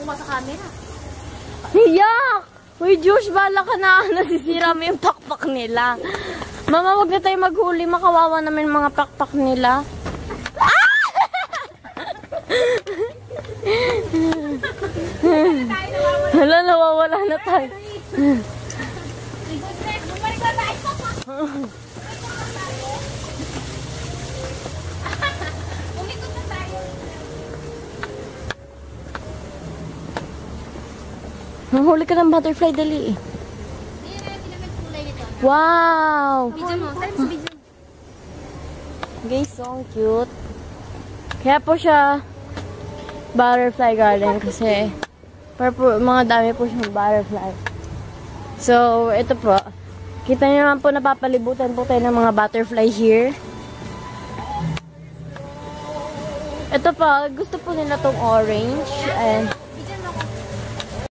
kuma sa camera. Hiyak! Uy, Josh, bala ka na. Nasisira mo yung pakpak nila. Mama, wag na tayo maghuli. Makawawa naman mga pakpak nila. Hala, nawawala na tayo. Mahuli ka ng butterfly, dali. Wow! Guys, so cute. Kaya po siya butterfly garden kasi mga dami po siyang butterfly. So, ito po. Kita niyo naman po, napapalibutan po tayo ng mga butterfly here. Ito po, gusto po nila tong orange and